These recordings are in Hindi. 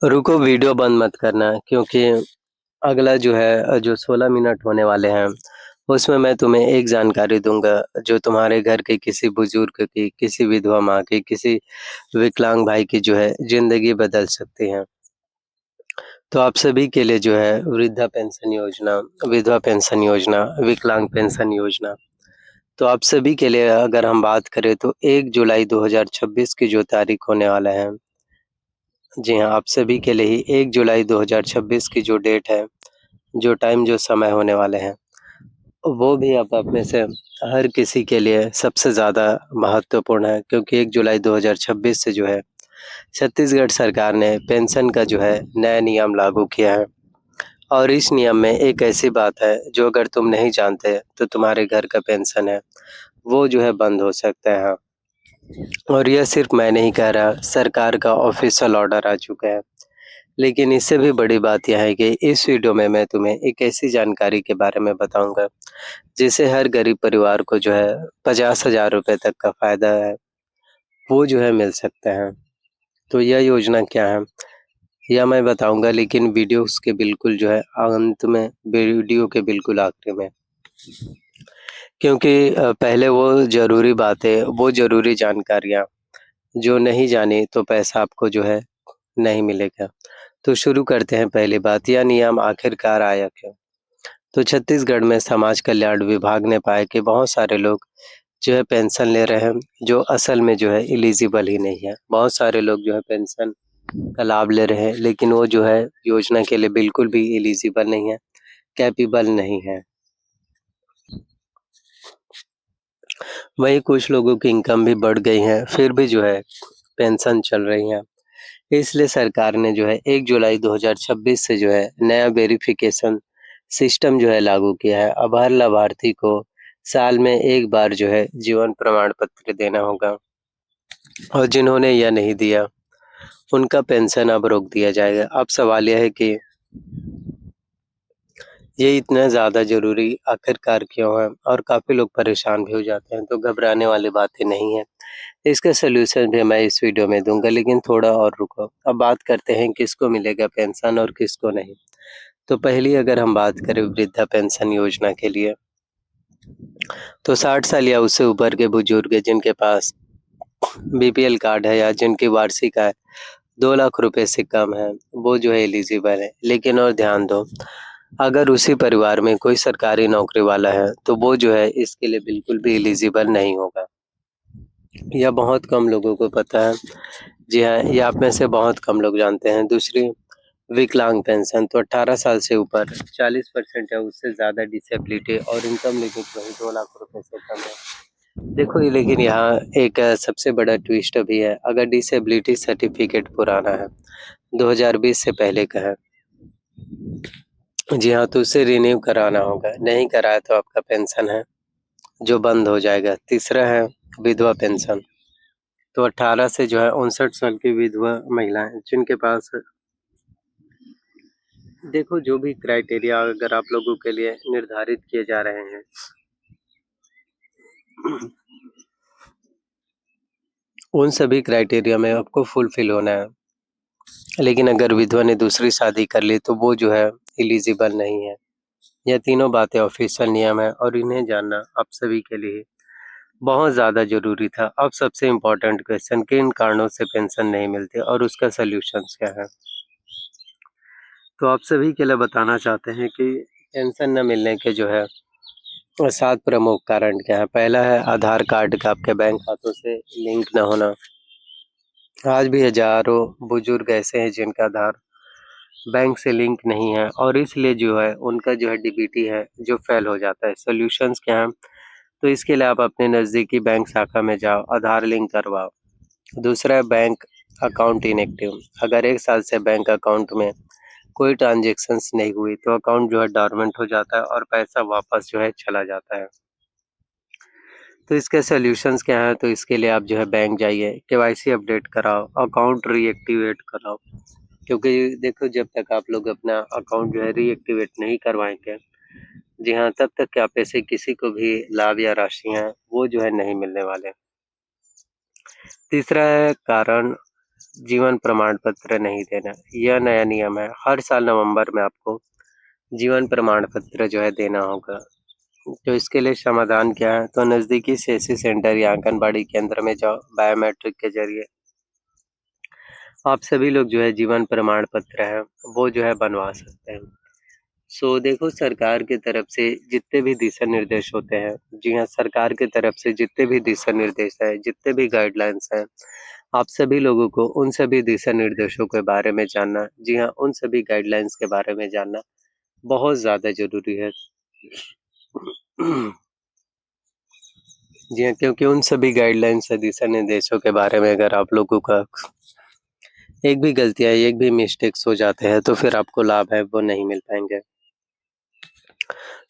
रुको वीडियो बंद मत करना क्योंकि अगला जो है जो 16 मिनट होने वाले हैं, उसमें मैं तुम्हें एक जानकारी दूँगा जो तुम्हारे घर के किसी बुजुर्ग की, किसी विधवा माँ की, किसी विकलांग भाई की जो है ज़िंदगी बदल सकती है। तो आप सभी के लिए जो है वृद्धा पेंशन योजना, विधवा पेंशन योजना, विकलांग पेंशन योजना, तो आप सभी के लिए अगर हम बात करें तो 1 जुलाई 2026 की जो तारीख होने वाला है, जी हाँ, आप सभी के लिए ही 1 जुलाई 2026 की जो डेट है, जो टाइम जो समय होने वाले हैं, वो भी आप में से हर किसी के लिए सबसे ज़्यादा महत्वपूर्ण है क्योंकि 1 जुलाई 2026 से जो है छत्तीसगढ़ सरकार ने पेंशन का जो है नया नियम लागू किया है और इस नियम में एक ऐसी बात है जो अगर तुम नहीं जानते तो तुम्हारे घर का पेंशन है, वो जो है बंद हो सकता है। और यह सिर्फ मैं नहीं कह रहा, सरकार का ऑफ़िशियल ऑर्डर आ चुका है। लेकिन इससे भी बड़ी बात यह है कि इस वीडियो में मैं तुम्हें एक ऐसी जानकारी के बारे में बताऊँगा, जिससे हर गरीब परिवार को जो है 50,000 रुपए तक का फ़ायदा है, वो जो है मिल सकता है। तो यह योजना क्या है? यह मैं बताऊँगा लेकिन वीडियो उसके बिल्कुल जो है अंत में, वीडियो के बिल्कुल आखिरी में। क्योंकि पहले वो ज़रूरी बातें, वो ज़रूरी जानकारियाँ जो नहीं जानी तो पैसा आपको जो है नहीं मिलेगा। तो शुरू करते हैं पहली बात, यह नियम आखिरकार आया क्यों? तो छत्तीसगढ़ में समाज कल्याण विभाग ने पाया कि बहुत सारे लोग जो है पेंशन ले रहे हैं, जो असल में जो है एलिजिबल ही नहीं है। बहुत सारे लोग जो है पेंशन का लाभ ले रहे हैं, लेकिन वो जो है योजना के लिए बिल्कुल भी एलिजिबल नहीं है, कैपेबल नहीं है। वहीं कुछ लोगों की इनकम भी बढ़ गई है, फिर भी जो है पेंशन चल रही है। इसलिए सरकार ने जो है 1 जुलाई 2026 से जो है नया वेरिफिकेशन सिस्टम जो है लागू किया है। अब हर लाभार्थी को साल में 1 बार जो है जीवन प्रमाण पत्र देना होगा और जिन्होंने यह नहीं दिया, उनका पेंशन अब रोक दिया जाएगा। अब सवाल यह है कि ये इतना ज़्यादा ज़रूरी आखिरकार क्यों है? और काफ़ी लोग परेशान भी हो जाते हैं, तो घबराने वाली बातें नहीं है। इसका सॉल्यूशन भी मैं इस वीडियो में दूँगा, लेकिन थोड़ा और रुको। अब बात करते हैं किसको मिलेगा पेंशन और किसको नहीं। तो पहली अगर हम बात करें वृद्धा पेंशन योजना के लिए, तो 60 साल या उससे ऊपर के बुजुर्ग जिनके पास बीपीएल कार्ड है या जिनकी वार्षिक आय 2 लाख रुपए से कम है, वो जो है एलिजिबल है। लेकिन और ध्यान दो, अगर उसी परिवार में कोई सरकारी नौकरी वाला है, तो वो जो है इसके लिए बिल्कुल भी एलिजिबल नहीं होगा। यह बहुत कम लोगों को पता है। जी हाँ, ये आप में से बहुत कम लोग जानते हैं। दूसरी, विकलांग पेंशन, तो 18 साल से ऊपर 40% या उससे ज़्यादा डिसेबिलिटी और इनकम लिमिट वही 2 लाख रुपए से कम है। देखो ये लेकिन यहाँ एक सबसे बड़ा ट्विस्ट भी है, अगर डिसेबिलिटी सर्टिफिकेट पुराना है, 2020 से पहले का है, जी हाँ, तो उसे रिन्यू कराना होगा, नहीं कराया तो आपका पेंशन है, जो बंद हो जाएगा। तीसरा है विधवा पेंशन, तो 18 से जो है 59 साल की विधवा महिलाएँ जिनके पास, देखो जो भी क्राइटेरिया अगर आप लोगों के लिए निर्धारित किए जा रहे हैं, उन सभी क्राइटेरिया में आपको फुलफिल होना है। लेकिन अगर विधवा ने दूसरी शादी कर ली तो वो जो है एलिजिबल नहीं है। यह तीनों बातें ऑफिशियल नियम है और इन्हें जानना आप सभी के लिए बहुत ज़्यादा ज़रूरी था। अब सबसे इम्पोर्टेंट क्वेश्चन, किन कारणों से पेंशन नहीं मिलती और उसका सॉल्यूशंस क्या है? तो आप सभी के लिए बताना चाहते हैं कि पेंशन न मिलने के जो है 7 प्रमुख कारण क्या है? पहला है आधार कार्ड का आपके बैंक खातों से लिंक न होना। आज भी हज़ारों बुजुर्ग ऐसे हैं जिनका आधार बैंक से लिंक नहीं है और इसलिए जो है उनका जो है डीबीटी है जो फेल हो जाता है। सॉल्यूशंस क्या हैं? तो इसके लिए आप अपने नज़दीकी बैंक शाखा में जाओ, आधार लिंक करवाओ। दूसरा है बैंक अकाउंट इनएक्टिव, अगर 1 साल से बैंक अकाउंट में कोई ट्रांज़ैक्शंस नहीं हुई तो अकाउंट जो है डोरमेंट हो जाता है और पैसा वापस जो है चला जाता है। तो इसके सॉल्यूशंस क्या हैं? तो इसके लिए आप जो है बैंक जाइए, केवाईसी अपडेट कराओ, अकाउंट रीएक्टिवेट कराओ। क्योंकि देखो जब तक आप लोग अपना अकाउंट जो है रीएक्टिवेट नहीं करवाएँगे, जी हाँ, तब तक क्या पैसे किसी को भी लाभ या राशियाँ वो जो है नहीं मिलने वाले। तीसरा है कारण जीवन प्रमाण पत्र नहीं देना। यह नया नियम है, हर साल नवंबर में आपको जीवन प्रमाण पत्र जो है देना होगा। तो इसके लिए समाधान क्या है? तो नज़दीकी सीएससी सेंटर या आंगनबाड़ी केंद्र में जाओ, बायोमेट्रिक के ज़रिए आप सभी लोग जो है जीवन प्रमाण पत्र है, वो जो है बनवा सकते हैं। देखो, सरकार की तरफ से जितने भी दिशा निर्देश होते हैं, जी हाँ, सरकार की तरफ से जितने भी दिशा निर्देश हैं, जितने भी गाइडलाइंस हैं, आप सभी लोगों को उन सभी दिशा निर्देशों के बारे में जानना, जी हाँ, उन सभी गाइडलाइंस के बारे में जानना बहुत ज़्यादा ज़रूरी है। जी हाँ, क्योंकि उन सभी गाइडलाइंस या दिशा निर्देशों के बारे में अगर आप लोगों का एक भी गलतियाँ, एक भी मिस्टेक्स हो जाते हैं, तो फिर आपको लाभ है वो नहीं मिल पाएँगे।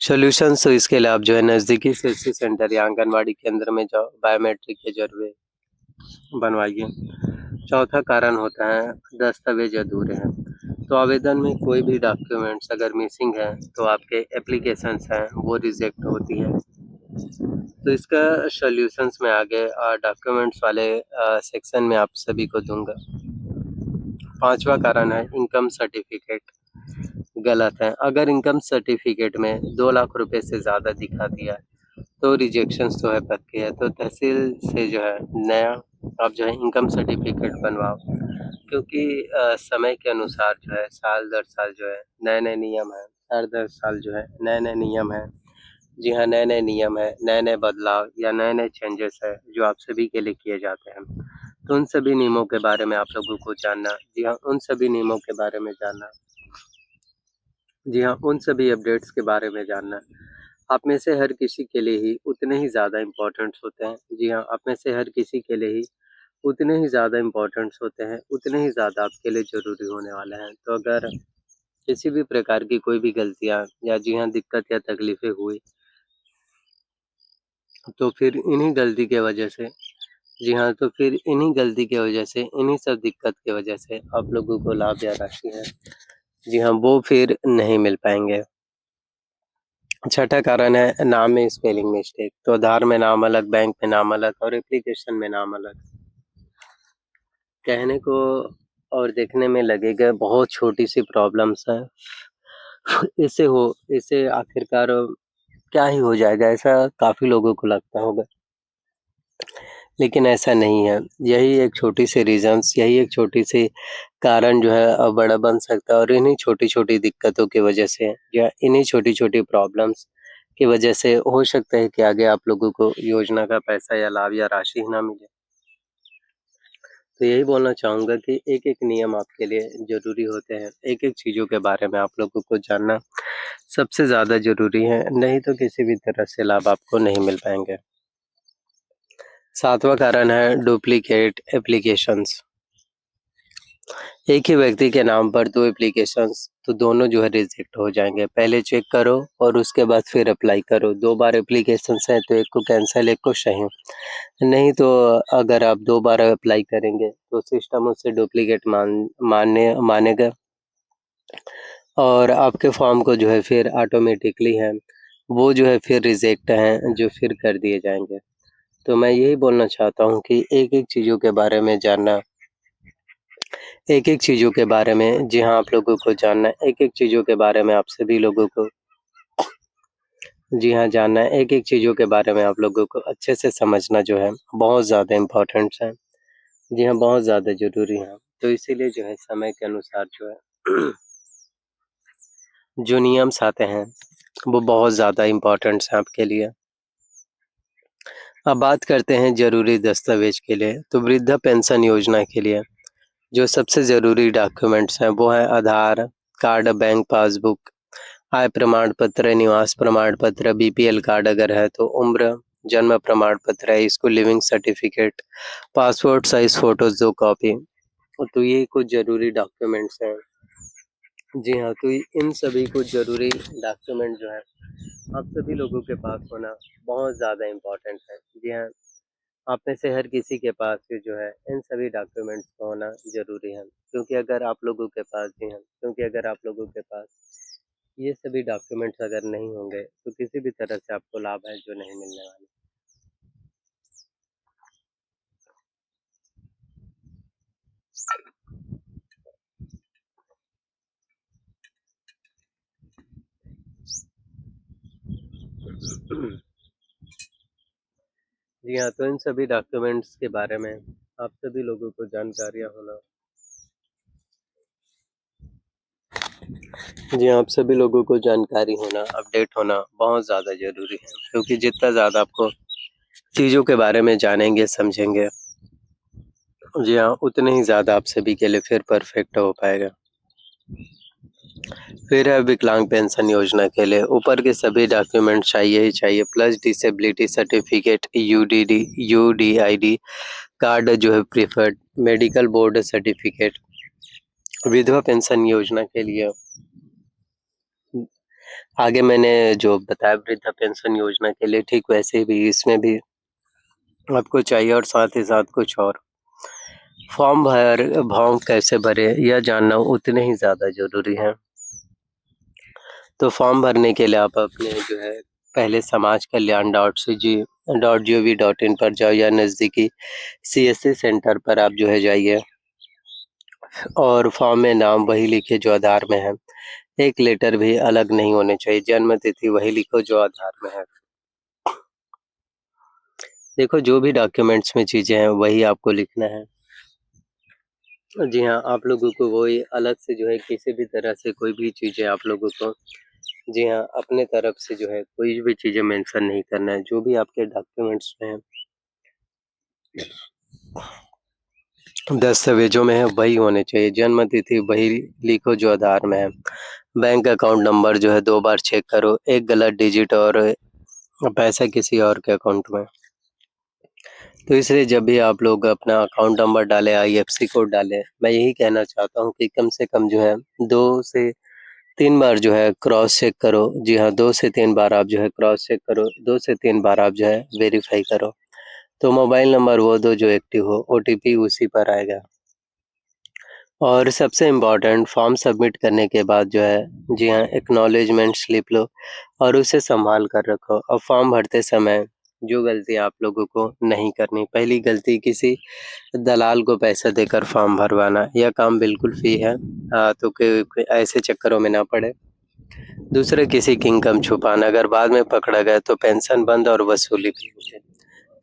सॉल्यूशंस, तो इसके लिए आप जो है नज़दीकी सीएससी सेंटर या आंगनबाड़ी केंद्र में जाओ, बायोमेट्रिक के ज़रिए बनवाइए। चौथा कारण होता है दस्तावेज अधूरे हैं। तो आवेदन में कोई भी डॉक्यूमेंट्स अगर मिसिंग है, तो आपके एप्लीकेशंस हैं वो रिजेक्ट होती है। तो इसका सॉल्यूशंस मैं आगे डॉक्यूमेंट्स वाले सेक्शन में आप सभी को दूंगा। पांचवा कारण है इनकम सर्टिफिकेट गलत है। अगर इनकम सर्टिफिकेट में 2 लाख रुपए से ज़्यादा दिखा दिया तो रिजेक्शंस जो है पक्की है। तो तहसील से जो है नया आप जो है इनकम सर्टिफिकेट बनवाओ, क्योंकि समय के अनुसार जो है साल दर साल जो है नए-नए नियम हैं, हर 10 साल जो है नए-नए नियम हैं। जी हाँ, नए-नए नियम हैं, नए-नए बदलाव या नए-नए चेंजेस हैं जो आप सभी के लिए किए जाते हैं। तो उन सभी नियमों के बारे में आप लोगों को जानना, जी हाँ, उन सभी नियमों के बारे में जानना, जी हाँ, उन सभी अपडेट्स के बारे में जानना आप में से हर किसी के लिए ही उतने ही ज़्यादा इम्पोर्टेंट्स होते हैं। जी हाँ, आप में से हर किसी के लिए ही उतने ही ज़्यादा इम्पोर्टेंट्स होते हैं, उतने ही ज़्यादा आपके लिए ज़रूरी होने वाले हैं। तो अगर किसी भी प्रकार की कोई भी गलतियाँ या जी हाँ, दिक्कत या तकलीफ़ें हुई, तो फिर इन्हीं गलती के वजह से जी हाँ, तो फिर इन्हीं गलती की वजह से, इन्हीं सब दिक्कत की वजह से आप लोगों को लाभ या राशि है, जी हाँ, वो फिर नहीं मिल पाएँगे। छठा कारण है नाम में स्पेलिंग मिस्टेक। तो आधार में नाम अलग, बैंक में नाम अलग और एप्लीकेशन में नाम अलग। कहने को और देखने में लगेगा बहुत छोटी-सी प्रॉब्लम्स है। इससे आखिरकार क्या ही हो जाएगा, ऐसा काफ़ी लोगों को लगता होगा। लेकिन ऐसा नहीं है। यही एक छोटी-सी रीज़न्स, यही एक छोटी-सी कारण जो है बड़ा बन सकता है और इन्हीं छोटी-छोटी दिक्कतों की वजह से या इन्हीं छोटी-छोटी प्रॉब्लम्स की वजह से हो सकता है कि आगे आप लोगों को योजना का पैसा या लाभ या राशि ही ना मिले। तो यही बोलना चाहूँगा कि एक-एक नियम आपके लिए ज़रूरी होते हैं। एक-एक चीज़ों के बारे में आप लोगों को जानना सबसे ज़्यादा ज़रूरी है, नहीं तो किसी भी तरह से लाभ आपको नहीं मिल पाएँगे। 7वां कारण है डुप्लीकेट एप्लीकेशंस। एक ही व्यक्ति के नाम पर 2 एप्लीकेशंस, तो दोनों जो है रिजेक्ट हो जाएँगे। पहले चेक करो और उसके बाद फिर अप्लाई करो। 2 बार एप्लीकेशंस हैं तो एक को कैंसल, एक को सही। नहीं तो अगर आप 2 बार अप्लाई करेंगे तो सिस्टम उसे डुप्लीकेट मानेगा और आपके फॉर्म को जो है फिर ऑटोमेटिकली है, वो जो है फिर रिजेक्ट हैं, जो फिर कर दिए जाएँगे। तो मैं यही बोलना चाहता हूँ कि एक-एक चीज़ों के बारे में जानना, एक-एक चीज़ों के बारे में जी हाँ, आप लोगों को जानना है, एक-एक चीज़ों के बारे में आप सभी लोगों को जी हाँ, जानना है, एक-एक चीज़ों के बारे में आप लोगों को अच्छे से समझना जो है बहुत ज़्यादा इम्पोर्टेंट्स है। जी हाँ, बहुत ज़्यादा ज़रूरी है। तो इसीलिए जो है समय के अनुसार जो है जो नियम्स आते हैं, वो बहुत ज़्यादा इम्पोर्टेंट्स हैं आपके लिए। अब बात करते हैं ज़रूरी दस्तावेज़ के लिए, तो वृद्धा पेंशन योजना के लिए जो सबसे ज़रूरी डॉक्यूमेंट्स हैं वो हैं आधार कार्ड, बैंक पासबुक, आय प्रमाण पत्र, निवास प्रमाण पत्र, बीपीएल कार्ड अगर है तो उम्र, जन्म प्रमाण पत्र है, school leaving certificate, passport size photos 2 copy. तो ये कुछ ज़रूरी डॉक्यूमेंट्स हैं। जी हाँ, तो इन सभी कुछ ज़रूरी डॉक्यूमेंट जो है आप सभी लोगों के पास होना बहुत ज़्यादा इम्पोर्टेंट है। जी हाँ, आप में से हर किसी के पास ये जो है इन सभी डॉक्यूमेंट्स का होना ज़रूरी है। क्योंकि अगर आप लोगों के पास जी हाँ, क्योंकि अगर आप लोगों के पास ये सभी डॉक्यूमेंट्स अगर नहीं होंगे, तो किसी भी तरह से आपको लाभ है जो नहीं मिलने वाले। जी हाँ, तो इन सभी डॉक्यूमेंट्स के बारे में आप सभी लोगों को जानकारियाँ होना जी हाँ, आप सभी लोगों को जानकारी होना, अपडेट होना बहुत ज़्यादा ज़रूरी है, क्योंकि जितना ज़्यादा आपको चीज़ों के बारे में जानेंगे, समझेंगे, जी हाँ, उतने ही ज़्यादा आप सभी के लिए फिर परफेक्ट हो पाएगा। फिर है विकलांग पेंशन योजना के लिए ऊपर के सभी डॉक्यूमेंट चाहिए ही चाहिए, plus disability certificate, UDD UDID card जो है प्रीफर्ड, मेडिकल बोर्ड सर्टिफिकेट, विधवा पेंशन योजना के लिए आगे मैंने जो बताया वृद्धा पेंशन योजना के लिए, ठीक वैसे भी इसमें भी आपको चाहिए, और साथ ही साथ कुछ और फॉर्म कैसे भरे यह जानना उतने ही ज़्यादा ज़रूरी है। तो फॉर्म भरने के लिए आप अपने जो है पहले समाज कल्याण .gov.in पर जाओ, या नज़दीकी सीएससी सेंटर पर आप जो है जाइए, और फॉर्म में नाम वही लिखिए जो आधार में है। एक लेटर भी अलग नहीं होने चाहिए, जन्म तिथि वही लिखो जो आधार में है। देखो, जो भी डॉक्यूमेंट्स में चीज़ें हैं वही आपको लिखना है। जी हाँ, आप लोगों को वही अलग से जो है किसी भी तरह से कोई भी चीज़ें आप लोगों को जी हाँ, अपने तरफ से जो है कोई भी चीज़ें मेंशन नहीं करना है, जो भी आपके डॉक्यूमेंट्स में है, दस्तावेज़ों में है वही होने चाहिए, जन्म तिथि वही लिखो जो आधार में है। बैंक अकाउंट नंबर जो है 2 बार चेक करो, एक गलत डिजिट और पैसा किसी और के अकाउंट में। तो इसलिए जब भी आप लोग अपना अकाउंट नंबर डालें, आईएफएससी कोड डालें, मैं यही कहना चाहता हूँ कि कम से कम जो है 2 से 3 बार जो है क्रॉस चेक करो। जी हाँ, 2 से 3 बार आप जो है क्रॉस चेक करो, 2 से 3 बार आप जो है वेरीफ़ाई करो। तो मोबाइल नंबर वो दो जो एक्टिव हो, ओटीपी उसी पर आएगा। और सबसे इम्पोर्टेंट, फॉर्म सबमिट करने के बाद जो है जी हाँ, एक्नॉलेजमेंट स्लिप लो और उसे सँभाल कर रखो, और फॉर्म भरते समय जो गलती आप लोगों को नहीं करनी। पहली गलती, किसी दलाल को पैसा देकर फॉर्म भरवाना, यह काम बिल्कुल फ़्री है, तो कोई ऐसे चक्करों में ना पड़े। दूसरा, किसी की इनकम छुपाना, अगर बाद में पकड़ा गया तो पेंशन बंद और वसूली भी होगी।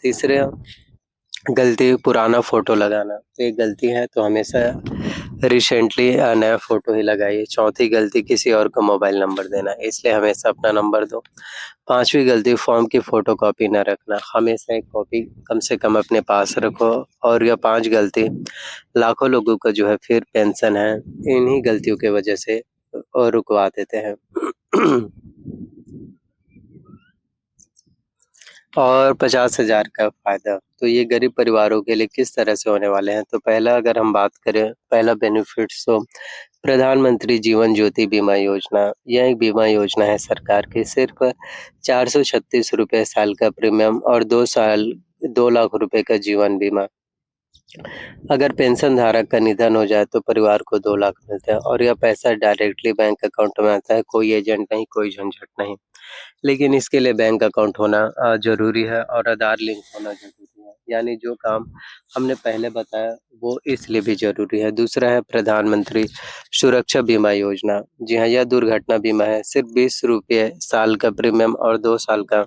तीसरा गलती, पुराना फ़ोटो लगाना, तो ये गलती है तो हमेशा रिसेंटली नया फ़ोटो ही लगाइए। चौथी गलती, किसी और को मोबाइल नंबर देना, इसलिए हमेशा अपना नंबर दो। पाँचवीं गलती, फॉर्म की फ़ोटोकॉपी ना रखना, हमेशा एक कॉपी कम से कम अपने पास रखो। और यह 5 गलती लाखों लोगों का जो है फिर पेंशन है, इन्हीं गलतियों की वजह से रुकवा देते हैं। और 50,000 का फ़ायदा, तो ये गरीब परिवारों के लिए किस तरह से होने वाले हैं? तो पहला, अगर हम बात करें, पहला बेनिफिट्स तो प्रधानमंत्री जीवन ज्योति बीमा योजना, यह एक बीमा योजना है सरकार की, सिर्फ़ ₹436 साल का प्रीमियम और 2 लाख रुपए का जीवन बीमा। अगर पेंशन धारक का निधन हो जाए तो परिवार को 2 लाख मिलते हैं, और यह पैसा डायरेक्टली बैंक अकाउंट में आता है, कोई एजेंट नहीं, कोई झंझट नहीं। लेकिन इसके लिए बैंक अकाउंट होना ज़रूरी है, और आधार लिंक होना ज़रूरी है। यानी जो काम हमने पहले बताया वो इसलिए भी ज़रूरी है। दूसरा है प्रधानमंत्री सुरक्षा बीमा योजना। जी हाँ, यह दुर्घटना बीमा है, सिर्फ़ ₹20 साल का प्रीमियम और 2 साल का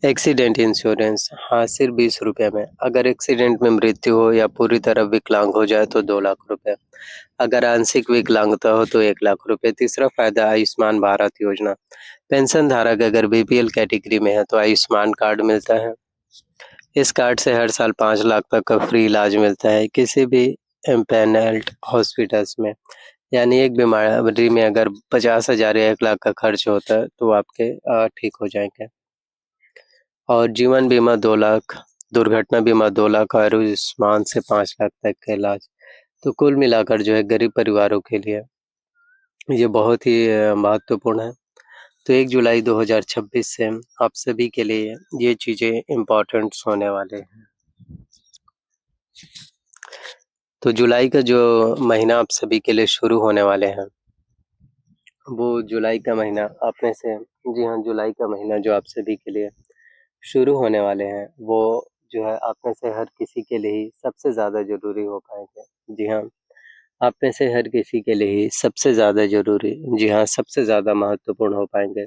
एक्सीडेंट इंश्योरेंस, हाँ, सिर्फ़ ₹20 में। अगर एक्सीडेंट में मृत्यु हो या पूरी तरह विकलांग हो जाए तो 2 लाख रुपए। अगर आंशिक विकलांगता हो तो 1 लाख रुपए। तीसरा फ़ायदा, आयुष्मान भारत योजना। पेंशन धारक अगर बीपीएल कैटेगरी में है तो आयुष्मान कार्ड मिलता है। इस कार्ड से हर साल 5 लाख तक का फ्री इलाज मिलता है किसी भी एम्पैनल्ड हॉस्पिटल्स में। यानी एक बीमारी में अगर 50,000 या 1 लाख का खर्च होता है तो आपके ठीक हो जाएँगे। और जीवन बीमा 2 लाख, दुर्घटना बीमा 2 लाख, और आयुष्मान से 5 लाख तक का इलाज। तो कुल मिलाकर जो है गरीब परिवारों के लिए ये बहुत ही महत्वपूर्ण है। तो 1 जुलाई 2026 से आप सभी के लिए ये चीज़ें इम्पोर्टेंट्स होने वाले हैं। तो जुलाई का जो महीना आप सभी के लिए शुरू होने वाले हैं, वो जुलाई का महीना आप में से जी हाँ, जुलाई का महीना जो आप सभी के लिए शुरू होने वाले हैं, वो जो है आप में से हर किसी के लिए ही सबसे ज़्यादा ज़रूरी हो पाएँगे। जी हाँ, आप में से हर किसी के लिए ही सबसे ज़्यादा ज़रूरी, जी हाँ, सबसे ज़्यादा महत्वपूर्ण हो पाएँगे।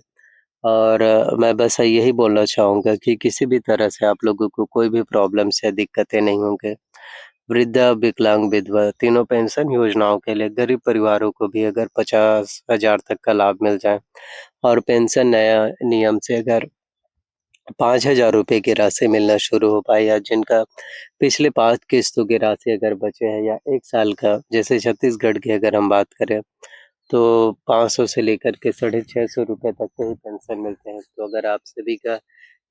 और मैं बस यही बोलना चाहूँगा कि किसी भी तरह से आप लोगों को कोई भी प्रॉब्लम्स या दिक्कतें नहीं होंगे। वृद्धा, विकलांग, विधवा तीनों पेंशन योजनाओं के लिए गरीब परिवारों को भी अगर 50,000 तक का लाभ मिल जाए और पेंशन नया नियम से अगर 5,000 रुपए की राशि मिलना शुरू हो पाए या जिनका पिछले 5 किस्तों की राशि अगर बचे हैं या 1 साल का जैसे छत्तीसगढ़ की अगर हम बात करें तो 500 से लेकर के साढ़े 600 रुपए तक के ही पेंशन मिलते हैं। तो अगर आप सभी का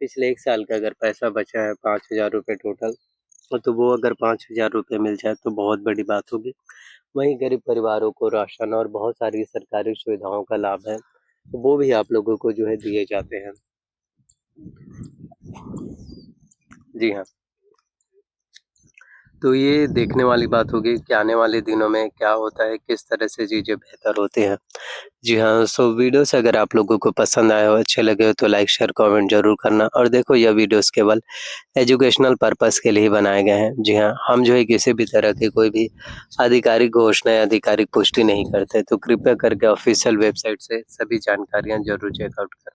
पिछले 1 साल का अगर पैसा बचा है 5,000 रुपए टोटल तो वो अगर 5,000 रुपए मिल जाए तो बहुत बड़ी बात होगी। वहीं गरीब परिवारों को राशन और बहुत सारी सरकारी सुविधाओं का लाभ है, तो वो भी आप लोगों को जो है दिए जाते हैं। जी हाँ। तो ये देखने वाली बात होगी कि आने वाले दिनों में क्या होता है, किस तरह से चीज़ें बेहतर होती हैं। जी हाँ, सो वीडियोस अगर आप लोगों को पसंद आए हो, अच्छे लगे हो तो लाइक, शेयर, कमेंट ज़रूर करना और देखो यह वीडियोस केवल एजुकेशनल पर्पस के लिए ही बनाए गए हैं। जी हाँ, हम जो है किसी भी तरह की कोई भी आधिकारिक घोषणा या आधिकारिक पुष्टि नहीं करते, तो कृपया करके ऑफ़िशियल वेबसाइट से सभी जानकारियाँ ज़रूर चेकआउट करें।